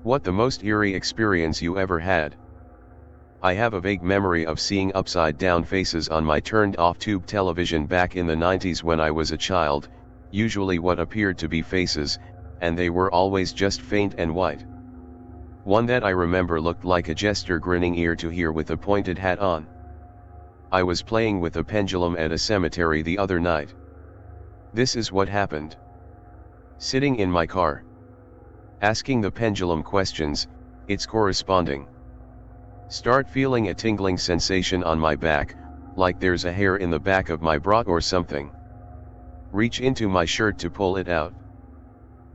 What the most eerie experience you ever had? I have a vague memory of seeing upside down faces on my turned off tube television back in the 90s when I was a child, usually what appeared to be faces, and they were always just faint and white. One that I remember looked like a jester grinning ear to ear with a pointed hat on. I was playing with a pendulum at a cemetery the other night. This is what happened. Sitting in my car, asking the pendulum questions, it's corresponding. Start feeling a tingling sensation on my back, like there's a hair in the back of my bra or something. Reach into my shirt to pull it out.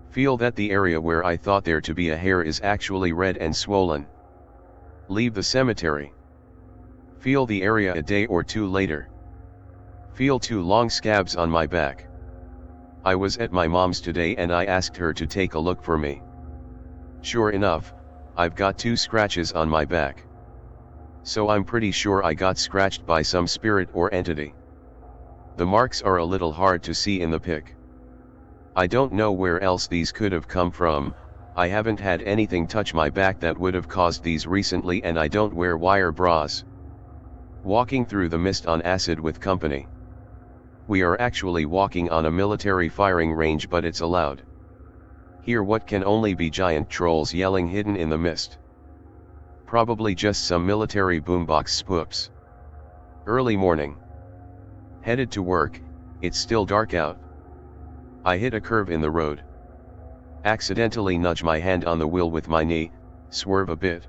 Feel that the area where I thought there to be a hair is actually red and swollen. Leave the cemetery. Feel the area a day or two later. Feel 2 long scabs on my back. I was at my mom's today and I asked her to take a look for me. Sure enough, I've got 2 scratches on my back. So I'm pretty sure I got scratched by some spirit or entity. The marks are a little hard to see in the pic. I don't know where else these could have come from. I haven't had anything touch my back that would have caused these recently, and I don't wear wire bras. Walking through the mist on acid with company. We are actually walking on a military firing range, but it's allowed. Hear what can only be giant trolls yelling hidden in the mist. Probably just some military boombox spoops. Early morning. Headed to work, it's still dark out. I hit a curve in the road. Accidentally nudge my hand on the wheel with my knee, swerve a bit.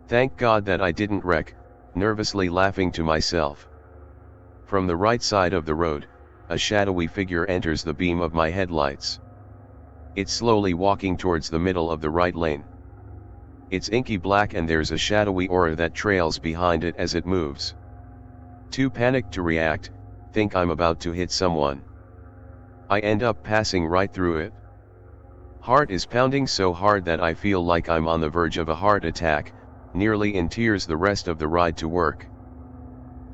Thank God that I didn't wreck, nervously laughing to myself. From the right side of the road, a shadowy figure enters the beam of my headlights. It's slowly walking towards the middle of the right lane. It's inky black and there's a shadowy aura that trails behind it as it moves. Too panicked to react, think I'm about to hit someone. I end up passing right through it. Heart is pounding so hard that I feel like I'm on the verge of a heart attack, nearly in tears the rest of the ride to work.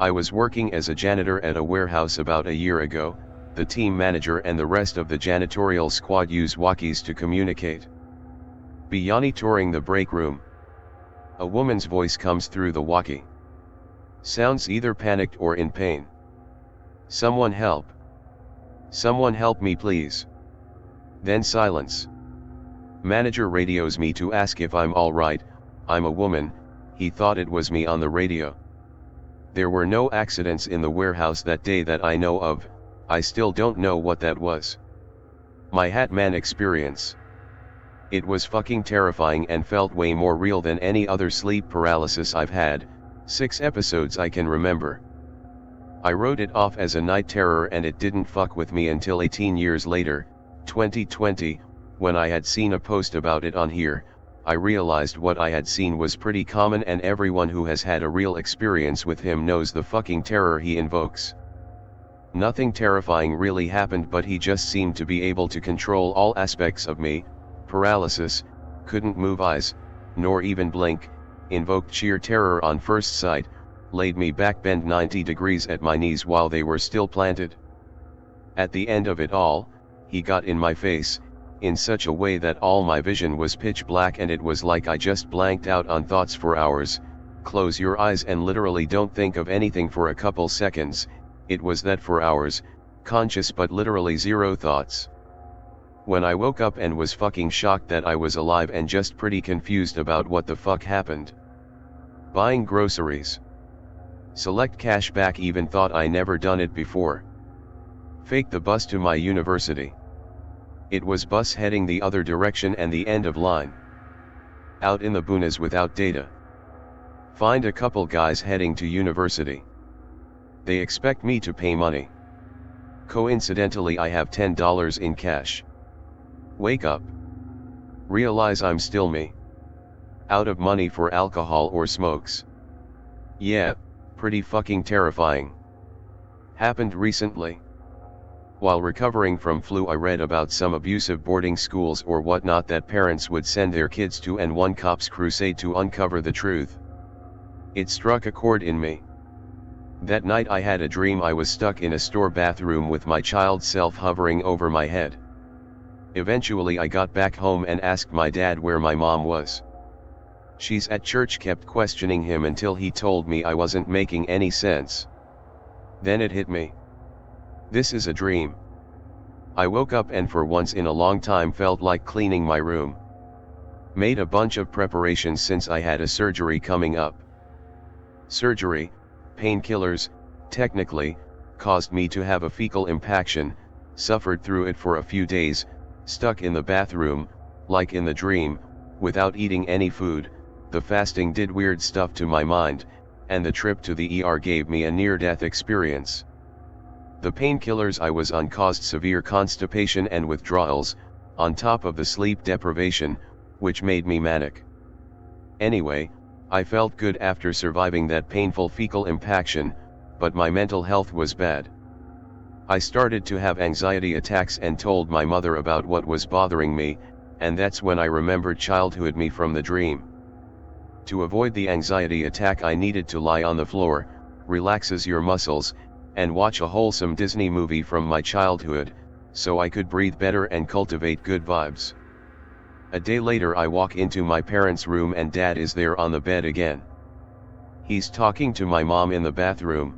I was working as a janitor at a warehouse about a year ago. The team manager and the rest of the janitorial squad use walkies to communicate. Be monitoring the break room. A woman's voice comes through the walkie. Sounds either panicked or in pain. Someone help. Someone help me please. Then silence. Manager radios me to ask if I'm alright. I'm a woman, he thought it was me on the radio. There were no accidents in the warehouse that day that I know of. I still don't know what that was. My Hatman experience. It was fucking terrifying and felt way more real than any other sleep paralysis I've had. 6 episodes I can remember. I wrote it off as a night terror and it didn't fuck with me until 18 years later, 2020, when I had seen a post about it on here. I realized what I had seen was pretty common and everyone who has had a real experience with him knows the fucking terror he invokes. Nothing terrifying really happened, but he just seemed to be able to control all aspects of me. Paralysis, couldn't move eyes, nor even blink, invoked sheer terror on first sight, laid me back bent 90 degrees at my knees while they were still planted. At the end of it all, he got in my face, in such a way that all my vision was pitch black and it was like I just blanked out on thoughts for hours. Close your eyes and literally don't think of anything for a couple seconds. It was that for hours, conscious but literally zero thoughts. When I woke up and was fucking shocked that I was alive and just pretty confused about what the fuck happened. Buying groceries. Select cash back, even thought I never done it before. Fake the bus to my university. It was bus heading the other direction and the end of line. Out in the boonies without data. Find a couple guys heading to university. They expect me to pay money. Coincidentally I have $10 in cash. Wake up. Realize I'm still me. Out of money for alcohol or smokes. Yeah, pretty fucking terrifying. Happened recently. While recovering from flu, I read about some abusive boarding schools or whatnot that parents would send their kids to, and one cop's crusade to uncover the truth. It struck a chord in me. That night I had a dream I was stuck in a store bathroom with my child self hovering over my head. Eventually I got back home and asked my dad where my mom was. "She's at church," kept questioning him until he told me I wasn't making any sense. Then it hit me. This is a dream. I woke up and for once in a long time felt like cleaning my room. Made a bunch of preparations since I had a surgery coming up. Surgery, painkillers, technically, caused me to have a fecal impaction, suffered through it for a few days, stuck in the bathroom, like in the dream, without eating any food. The fasting did weird stuff to my mind, and the trip to the ER gave me a near-death experience. The painkillers I was on caused severe constipation and withdrawals, on top of the sleep deprivation, which made me manic. Anyway, I felt good after surviving that painful fecal impaction, but my mental health was bad. I started to have anxiety attacks and told my mother about what was bothering me, and that's when I remembered childhood me from the dream. To avoid the anxiety attack I needed to lie on the floor, relaxes your muscles, and watch a wholesome Disney movie from my childhood, so I could breathe better and cultivate good vibes. A day later I walk into my parents' room and Dad is there on the bed again. He's talking to my mom in the bathroom.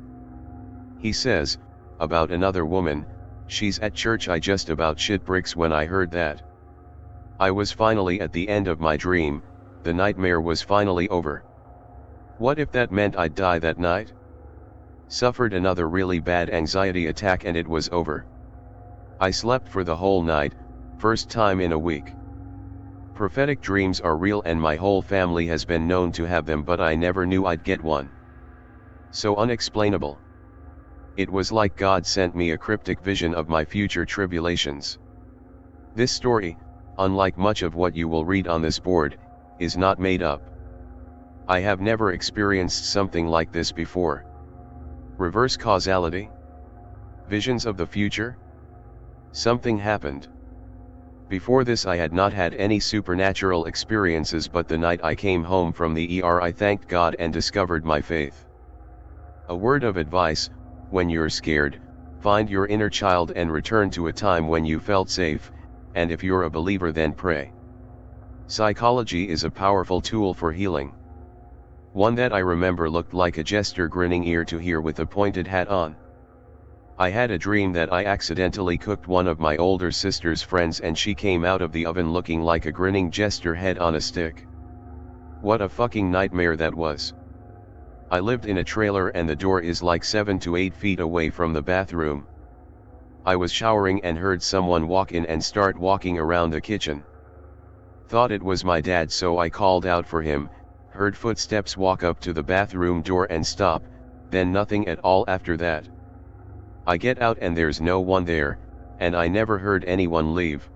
He says, about another woman, she's at church. I just about shit bricks when I heard that. I was finally at the end of my dream, the nightmare was finally over. What if that meant I'd die that night? Suffered another really bad anxiety attack and it was over. I slept for the whole night, first time in a week. Prophetic dreams are real and my whole family has been known to have them, but I never knew I'd get one. So unexplainable. It was like God sent me a cryptic vision of my future tribulations. This story, unlike much of what you will read on this board, is not made up. I have never experienced something like this before. Reverse causality? Visions of the future? Something happened. Before this I had not had any supernatural experiences, but the night I came home from the ER I thanked God and discovered my faith. A word of advice: when you're scared, find your inner child and return to a time when you felt safe, and if you're a believer then pray. Psychology is a powerful tool for healing. One that I remember looked like a jester grinning ear to ear with a pointed hat on. I had a dream that I accidentally cooked one of my older sister's friends and she came out of the oven looking like a grinning jester head on a stick. What a fucking nightmare that was. I lived in a trailer and the door is like 7 to 8 feet away from the bathroom. I was showering and heard someone walk in and start walking around the kitchen. Thought it was my dad, so I called out for him, heard footsteps walk up to the bathroom door and stop, then nothing at all after that. I get out and there's no one there, and I never heard anyone leave.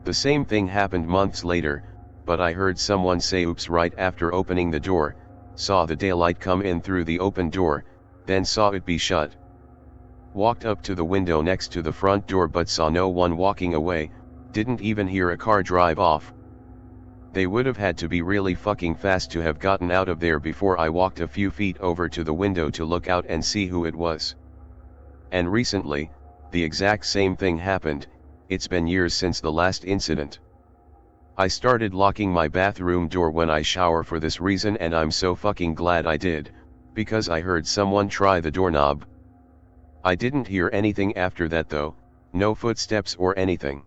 The same thing happened months later, but I heard someone say oops right after opening the door, saw the daylight come in through the open door, then saw it be shut. Walked up to the window next to the front door but saw no one walking away, didn't even hear a car drive off. They would have had to be really fucking fast to have gotten out of there before I walked a few feet over to the window to look out and see who it was. And recently, the exact same thing happened. It's been years since the last incident. I started locking my bathroom door when I shower for this reason, and I'm so fucking glad I did, because I heard someone try the doorknob. I didn't hear anything after that though, no footsteps or anything.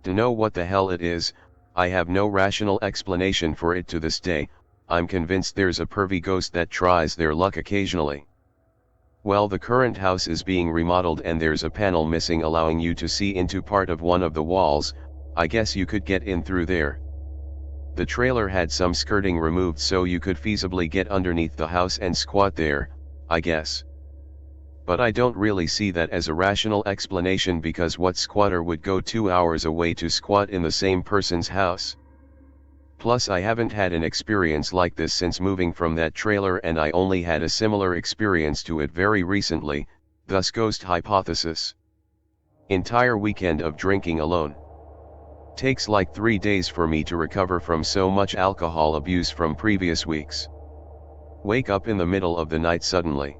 To know what the hell it is, I have no rational explanation for it to this day. I'm convinced there's a pervy ghost that tries their luck occasionally. Well, the current house is being remodeled and there's a panel missing allowing you to see into part of one of the walls. I guess you could get in through there. The trailer had some skirting removed so you could feasibly get underneath the house and squat there, I guess. But I don't really see that as a rational explanation, because what squatter would go 2 hours away to squat in the same person's house? Plus I haven't had an experience like this since moving from that trailer, and I only had a similar experience to it very recently, thus ghost hypothesis. Entire weekend of drinking alone. Takes like 3 days for me to recover from so much alcohol abuse from previous weeks. Wake up in the middle of the night suddenly.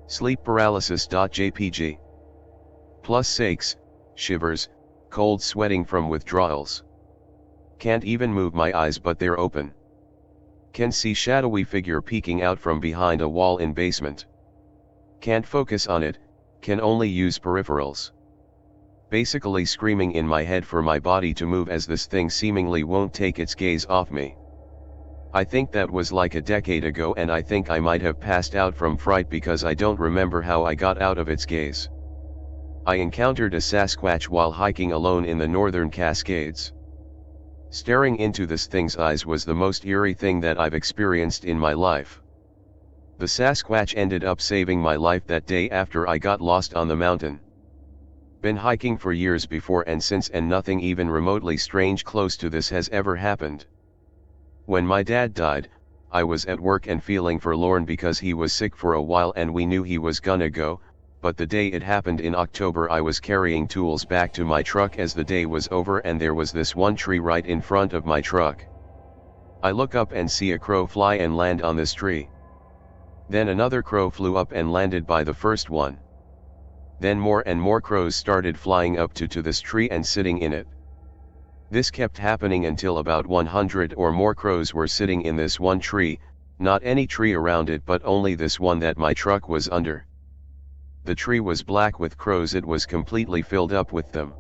Sleep paralysis. Jpg. Plus sakes, shivers, Cold sweating from withdrawals. Can't even move my eyes but they're open. Can see shadowy figure peeking out from behind a wall in basement. Can't focus on it, can only use peripherals. Basically screaming in my head for my body to move as this thing seemingly won't take its gaze off me. I think that was like a decade ago and I think I might have passed out from fright because I don't remember how I got out of its gaze. I encountered a Sasquatch while hiking alone in the northern Cascades. Staring into this thing's eyes was the most eerie thing that I've experienced in my life. The Sasquatch ended up saving my life that day after I got lost on the mountain. Been hiking for years before and since and nothing even remotely strange close to this has ever happened. When my dad died, I was at work and feeling forlorn because he was sick for a while and we knew he was gonna go, but the day it happened in October I was carrying tools back to my truck as the day was over and there was this one tree right in front of my truck. I look up and see a crow fly and land on this tree. Then another crow flew up and landed by the first one. Then more and more crows started flying up to this tree and sitting in it. This kept happening until about 100 or more crows were sitting in this one tree, not any tree around it but only this one that my truck was under. The tree was black with crows, it was completely filled up with them.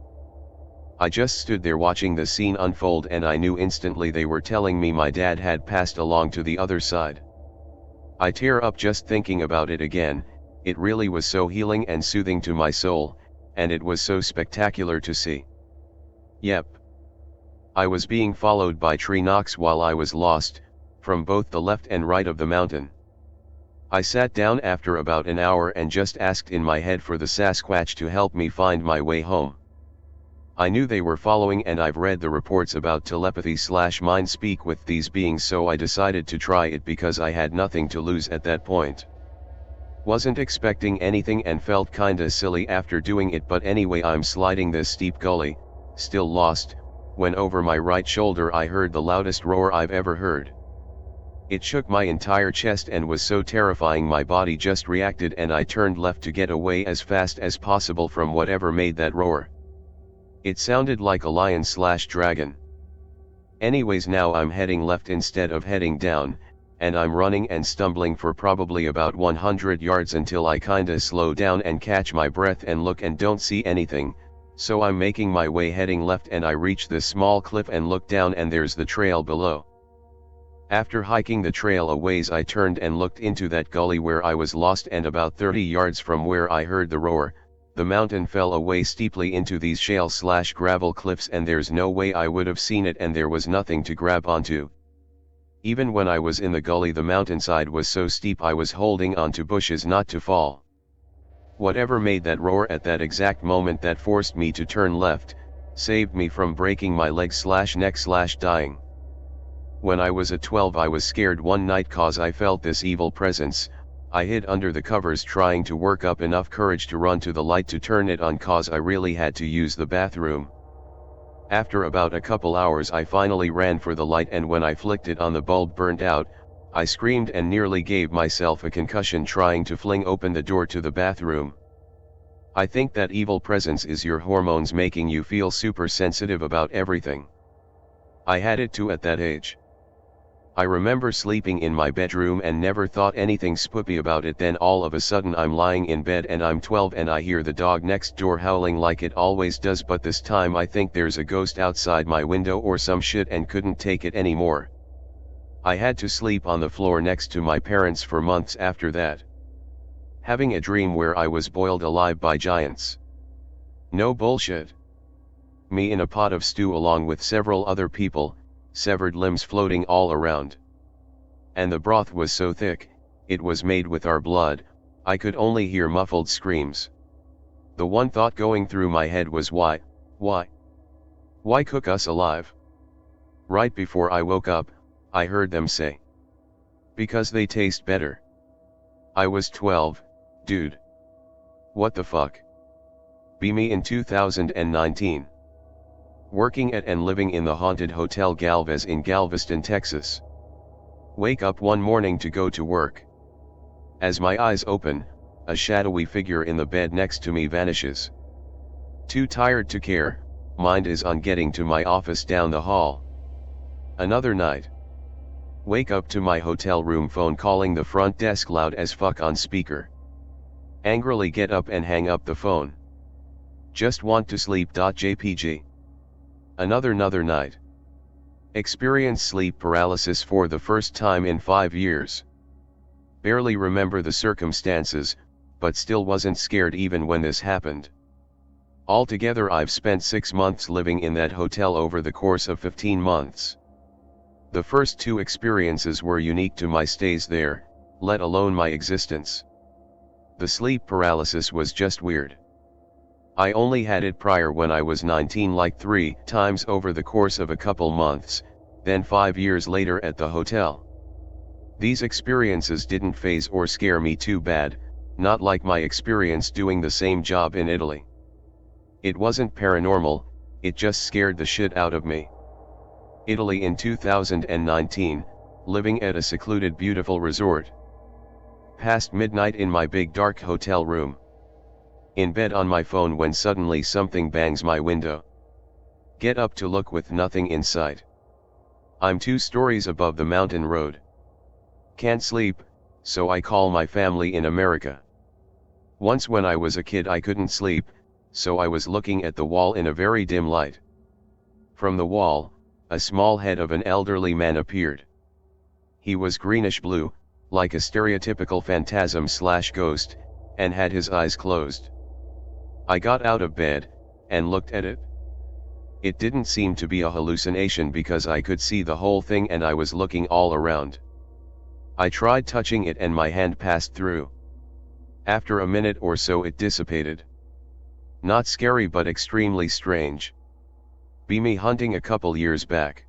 I just stood there watching the scene unfold and I knew instantly they were telling me my dad had passed along to the other side. I tear up just thinking about it again. It really was so healing and soothing to my soul, and it was so spectacular to see. Yep. I was being followed by tree knocks while I was lost, from both the left and right of the mountain. I sat down after about an hour and just asked in my head for the Sasquatch to help me find my way home. I knew they were following and I've read the reports about telepathy/mind speak with these beings, so I decided to try it because I had nothing to lose at that point. Wasn't expecting anything and felt kinda silly after doing it, but anyway I'm sliding this steep gully, still lost, when over my right shoulder I heard the loudest roar I've ever heard. It shook my entire chest and was so terrifying my body just reacted and I turned left to get away as fast as possible from whatever made that roar. It sounded like a lion/dragon. Anyways, now I'm heading left instead of heading down, and I'm running and stumbling for probably about 100 yards until I kinda slow down and catch my breath and look and don't see anything, so I'm making my way heading left and I reach this small cliff and look down and there's the trail below. After hiking the trail a ways I turned and looked into that gully where I was lost, and about 30 yards from where I heard the roar, the mountain fell away steeply into these shale/gravel cliffs and there's no way I would have seen it and there was nothing to grab onto. Even when I was in the gully the mountainside was so steep I was holding onto bushes not to fall. Whatever made that roar at that exact moment that forced me to turn left, saved me from breaking my leg/neck/dying. When I was at 12 I was scared one night cause I felt this evil presence. I hid under the covers trying to work up enough courage to run to the light to turn it on cause I really had to use the bathroom. After about a couple hours I finally ran for the light and when I flicked it on the bulb burnt out, I screamed and nearly gave myself a concussion trying to fling open the door to the bathroom. I think that evil presence is your hormones making you feel super sensitive about everything. I had it too at that age. I remember sleeping in my bedroom and never thought anything spoopy about it, then all of a sudden I'm lying in bed and I'm 12 and I hear the dog next door howling like it always does, but this time I think there's a ghost outside my window or some shit and couldn't take it anymore. I had to sleep on the floor next to my parents for months after that. Having a dream where I was boiled alive by giants. No bullshit. Me in a pot of stew along with several other people, severed limbs floating all around. And the broth was so thick, it was made with our blood, I could only hear muffled screams. The one thought going through my head was why cook us alive? Right before I woke up, I heard them say, because they taste better. I was 12, dude. What the fuck? Be me in 2019. Working at and living in the haunted Hotel Galvez in Galveston, Texas. Wake up one morning to go to work. As my eyes open, a shadowy figure in the bed next to me vanishes. Too tired to care, mind is on getting to my office down the hall. Another night. Wake up to my hotel room phone calling the front desk loud as fuck on speaker. Angrily get up and hang up the phone. Just want to sleep. JPG. Another night. Experience sleep paralysis for the first time in 5 years. Barely remember the circumstances, but still wasn't scared even when this happened. Altogether I've spent 6 months living in that hotel over the course of 15 months. The first 2 experiences were unique to my stays there, let alone my existence. The sleep paralysis was just weird. I only had it prior when I was 19, like 3 times over the course of a couple months, then 5 years later at the hotel. These experiences didn't faze or scare me too bad, not like my experience doing the same job in Italy. It wasn't paranormal, it just scared the shit out of me. Italy in 2019, living at a secluded beautiful resort. Past midnight in my big dark hotel room. In bed on my phone when suddenly something bangs my window. Get up to look with nothing in sight. I'm 2 stories above the mountain road. Can't sleep, so I call my family in America. Once when I was a kid I couldn't sleep, so I was looking at the wall in a very dim light. From the wall, a small head of an elderly man appeared. He was greenish blue, like a stereotypical phantasm/ghost, and had his eyes closed. I got out of bed, and looked at it. It didn't seem to be a hallucination because I could see the whole thing and I was looking all around. I tried touching it and my hand passed through. After a minute or so it dissipated. Not scary but extremely strange. Be me hunting a couple years back.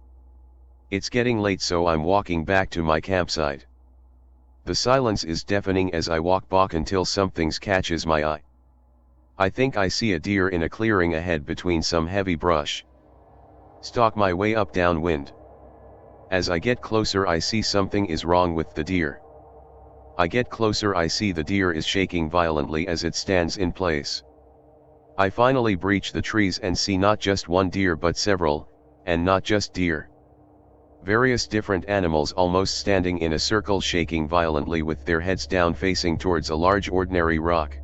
It's getting late so I'm walking back to my campsite. The silence is deafening as I walk back until something catches my eye. I think I see a deer in a clearing ahead between some heavy brush. Stalk my way up downwind. As I get closer I see something is wrong with the deer. I get closer I see the deer is shaking violently as it stands in place. I finally breach the trees and see not just one deer but several, and not just deer. Various different animals almost standing in a circle shaking violently with their heads down facing towards a large ordinary rock.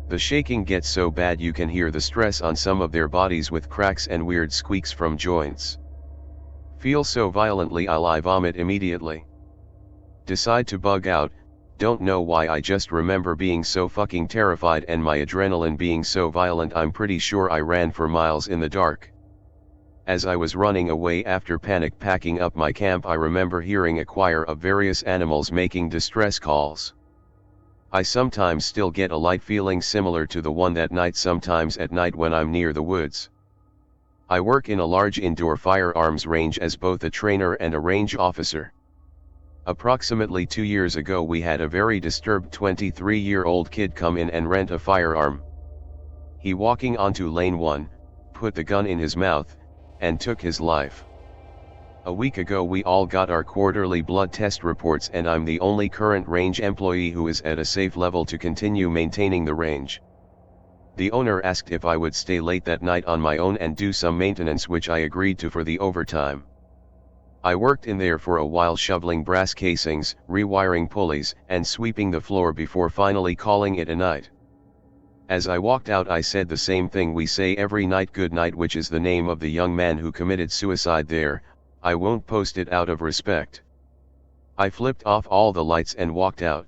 The shaking gets so bad you can hear the stress on some of their bodies with cracks and weird squeaks from joints. Feel so violently I vomit immediately. Decide to bug out, don't know why I just remember being so fucking terrified and my adrenaline being so violent I'm pretty sure I ran for miles in the dark. As I was running away after panic packing up my camp I remember hearing a choir of various animals making distress calls. I sometimes still get a light feeling similar to the one that night sometimes at night when I'm near the woods. I work in a large indoor firearms range as both a trainer and a range officer. Approximately 2 years ago we had a very disturbed 23-year-old kid come in and rent a firearm. He walking onto lane 1, put the gun in his mouth, and took his life. A week ago we all got our quarterly blood test reports and I'm the only current range employee who is at a safe level to continue maintaining the range. The owner asked if I would stay late that night on my own and do some maintenance which I agreed to for the overtime. I worked in there for a while shoveling brass casings, rewiring pulleys, and sweeping the floor before finally calling it a night. As I walked out I said the same thing we say every night, good night, which is the name of the young man who committed suicide there. I won't post it out of respect. I flipped off all the lights and walked out.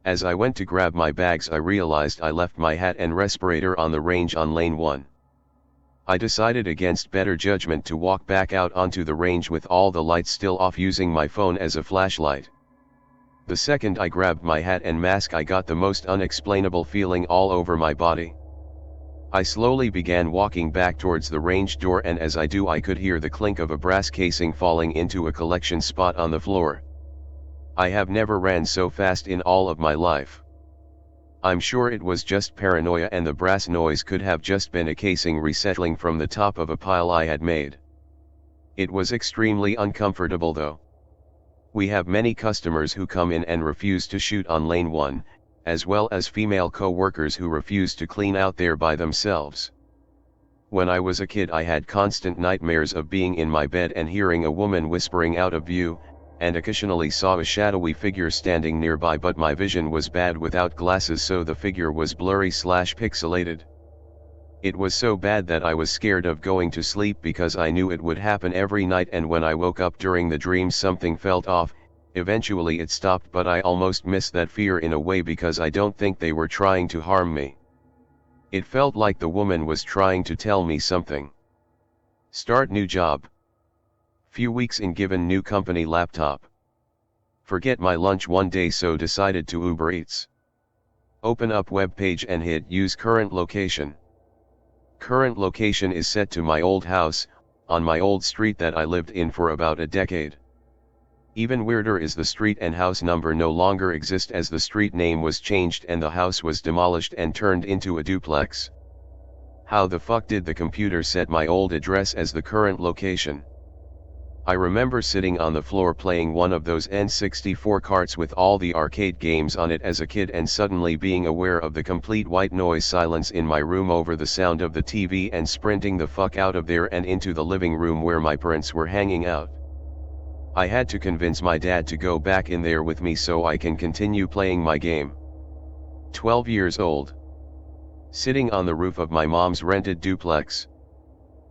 As I went to grab my bags I realized I left my hat and respirator on the range on lane 1. I decided against better judgment to walk back out onto the range with all the lights still off using my phone as a flashlight. The second I grabbed my hat and mask I got the most unexplainable feeling all over my body. I slowly began walking back towards the range door and as I do I could hear the clink of a brass casing falling into a collection spot on the floor. I have never ran so fast in all of my life. I'm sure it was just paranoia and the brass noise could have just been a casing resettling from the top of a pile I had made. It was extremely uncomfortable though. We have many customers who come in and refuse to shoot on lane 1, as well as female co-workers who refuse to clean out there by themselves. When I was a kid I had constant nightmares of being in my bed and hearing a woman whispering out of view, and occasionally saw a shadowy figure standing nearby, but my vision was bad without glasses, so the figure was blurry/pixelated. It was so bad that I was scared of going to sleep because I knew it would happen every night, and when I woke up during the dream something felt off. Eventually it stopped, but I almost miss that fear in a way because I don't think they were trying to harm me. It felt like the woman was trying to tell me something. Start new job. Few weeks in, given new company laptop. Forget my lunch one day, so decided to Uber Eats. Open up web page and hit use current location. Current location is set to my old house, on my old street that I lived in for about a decade. Even weirder is the street and house number no longer exist, as the street name was changed and the house was demolished and turned into a duplex. How the fuck did the computer set my old address as the current location? I remember sitting on the floor playing one of those N64 carts with all the arcade games on it as a kid, and suddenly being aware of the complete white noise silence in my room over the sound of the TV, and sprinting the fuck out of there and into the living room where my parents were hanging out. I had to convince my dad to go back in there with me so I can continue playing my game. 12 years old. Sitting on the roof of my mom's rented duplex.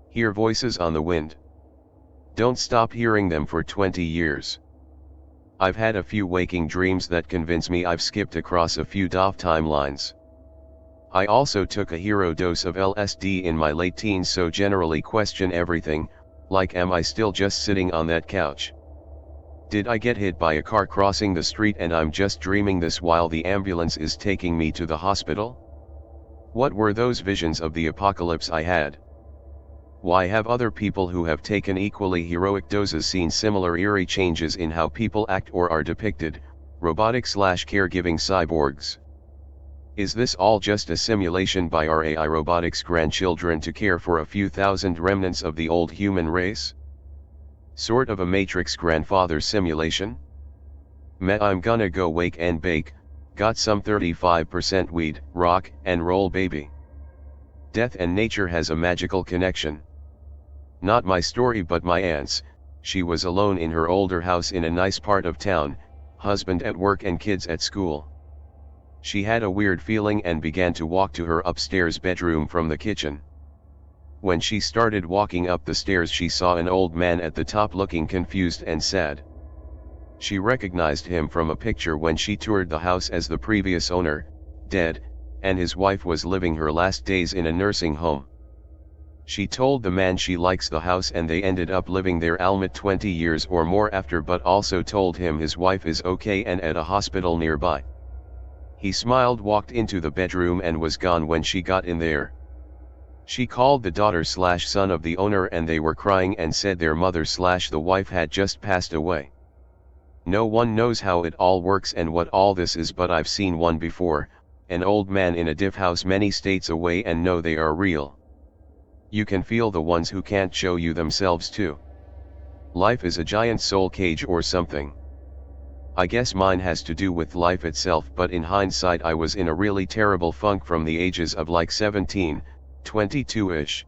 Hear voices on the wind. Don't stop hearing them for 20 years. I've had a few waking dreams that convince me I've skipped across a few DOF timelines. I also took a hero dose of LSD in my late teens, so generally question everything, like, am I still just sitting on that couch? Did I get hit by a car crossing the street and I'm just dreaming this while the ambulance is taking me to the hospital? What were those visions of the apocalypse I had? Why have other people who have taken equally heroic doses seen similar eerie changes in how people act or are depicted, robotic/caregiving cyborgs? Is this all just a simulation by our AI robotics grandchildren to care for a few thousand remnants of the old human race? Sort of a Matrix grandfather simulation? Meh, I'm gonna go wake and bake, got some 35% weed, rock and roll baby. Death and nature has a magical connection. Not my story but my aunt's. She was alone in her older house in a nice part of town, husband at work and kids at school. She had a weird feeling and began to walk to her upstairs bedroom from the kitchen. When she started walking up the stairs, she saw an old man at the top looking confused and sad. She recognized him from a picture when she toured the house as the previous owner, dead, and his wife was living her last days in a nursing home. She told the man she likes the house and they ended up living there almost 20 years or more after, but also told him his wife is okay and at a hospital nearby. He smiled, walked into the bedroom and was gone when she got in there. She called the daughter/son of the owner and they were crying and said their mother/the wife had just passed away. No one knows how it all works and what all this is, but I've seen one before, an old man in a diff house many states away, and know they are real. You can feel the ones who can't show you themselves too. Life is a giant soul cage or something. I guess mine has to do with life itself, but in hindsight I was in a really terrible funk from the ages of like 17, 22-ish.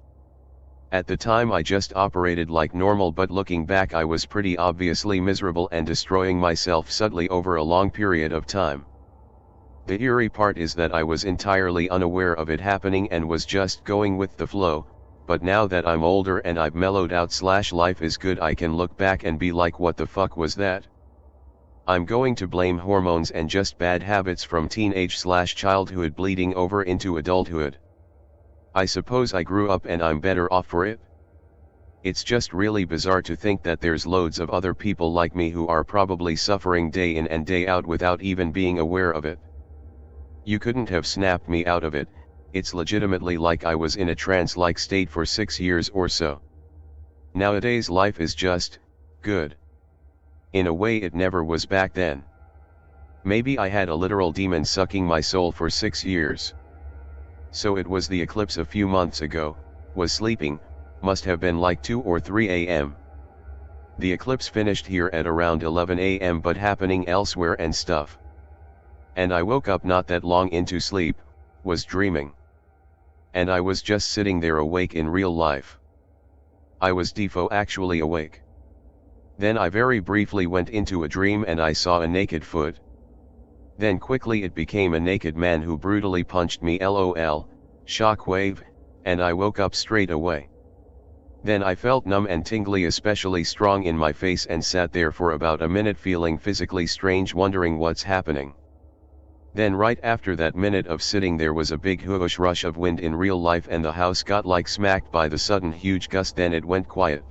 At the time I just operated like normal, but looking back I was pretty obviously miserable and destroying myself subtly over a long period of time. The eerie part is that I was entirely unaware of it happening and was just going with the flow, but now that I'm older and I've mellowed out/life is good, I can look back and be like, what the fuck was that? I'm going to blame hormones and just bad habits from teenage/childhood bleeding over into adulthood. I suppose I grew up and I'm better off for it. It's just really bizarre to think that there's loads of other people like me who are probably suffering day in and day out without even being aware of it. You couldn't have snapped me out of it. It's legitimately like I was in a trance-like state for 6 years or so. Nowadays life is just good. In a way it never was back then. Maybe I had a literal demon sucking my soul for 6 years. So it was the eclipse a few months ago, was sleeping, must have been like 2 or 3 a.m. The eclipse finished here at around 11 a.m. but happening elsewhere and stuff. And I woke up not that long into sleep, was dreaming. and I was just sitting there awake in real life. I was defo actually awake. Then I very briefly went into a dream and I saw a naked foot. Then quickly it became a naked man who brutally punched me, lol, shockwave, and I woke up straight away. Then I felt numb and tingly, especially strong in my face, and sat there for about a minute feeling physically strange, wondering what's happening. Then right after that minute of sitting there was a big whoosh rush of wind in real life and the house got like smacked by the sudden huge gust, then it went quiet.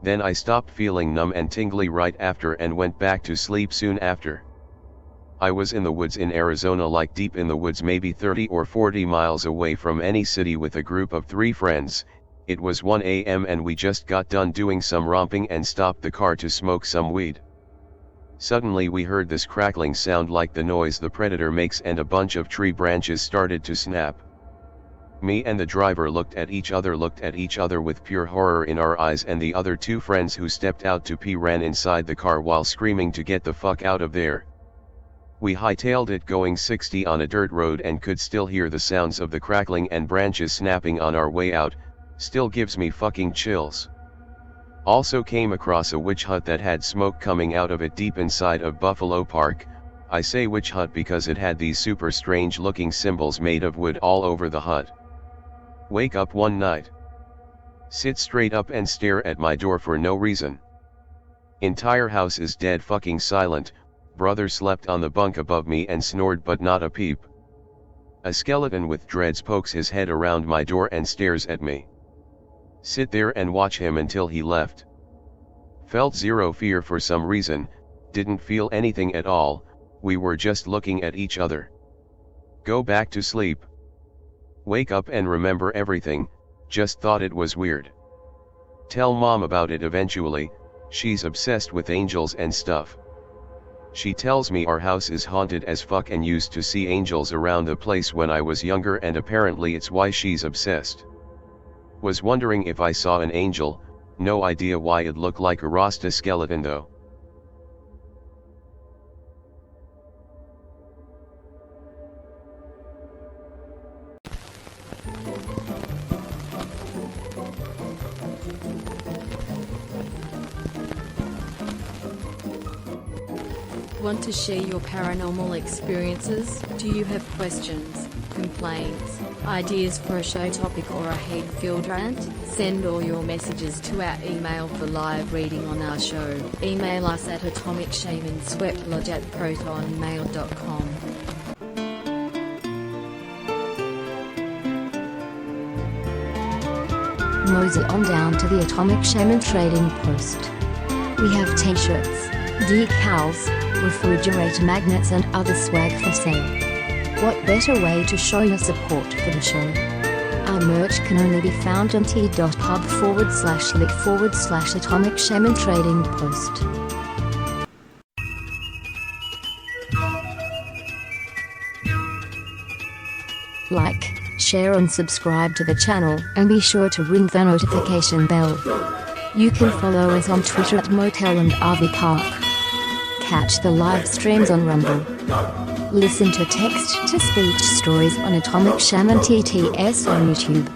Then I stopped feeling numb and tingly right after and went back to sleep soon after. I was in the woods in Arizona, like deep in the woods, maybe 30 or 40 miles away from any city, with a group of 3 friends. It was 1 a.m. and we just got done doing some romping and stopped the car to smoke some weed. Suddenly we heard this crackling sound like the noise the predator makes, and a bunch of tree branches started to snap. Me and the driver looked at each other with pure horror in our eyes, and the other 2 friends who stepped out to pee ran inside the car while screaming to get the fuck out of there. We hightailed it going 60 on a dirt road and could still hear the sounds of the crackling and branches snapping on our way out. Still gives me fucking chills. Also came across a witch hut that had smoke coming out of it deep inside of Buffalo Park. I say witch hut because it had these super strange looking symbols made of wood all over the hut. Wake up one night. Sit straight up and stare at my door for no reason. Entire house is dead fucking silent. Brother slept on the bunk above me and snored, but not a peep. A skeleton with dreads pokes his head around my door and stares at me. Sit there and watch him until he left. Felt zero fear for some reason, didn't feel anything at all, we were just looking at each other. Go back to sleep. Wake up and remember everything, just thought it was weird. Tell mom about it eventually, she's obsessed with angels and stuff. She tells me our house is haunted as fuck and used to see angels around the place when I was younger, and apparently it's why she's obsessed. Was wondering if I saw an angel, no idea why it looked like a Rasta skeleton though. Want to share your paranormal experiences? Do you have questions, complaints, ideas for a show topic, or a hate-filled rant? Send all your messages to our email for live reading on our show. Email us at atomicshamanSweatlodge@protonmail.com. Mosey on down to the Atomic Shaman Trading Post. We have t-shirts, decals, refrigerator magnets and other swag for sale. What better way to show your support for the show? Our merch can only be found on t.pub/link/Atomic Shaman Trading Post. Like, share and subscribe to the channel, and be sure to ring the notification bell. You can follow us on Twitter at Motel and RV Park. Catch the live streams on Rumble. Listen to text-to-speech stories on Atomic Shaman TTS on YouTube.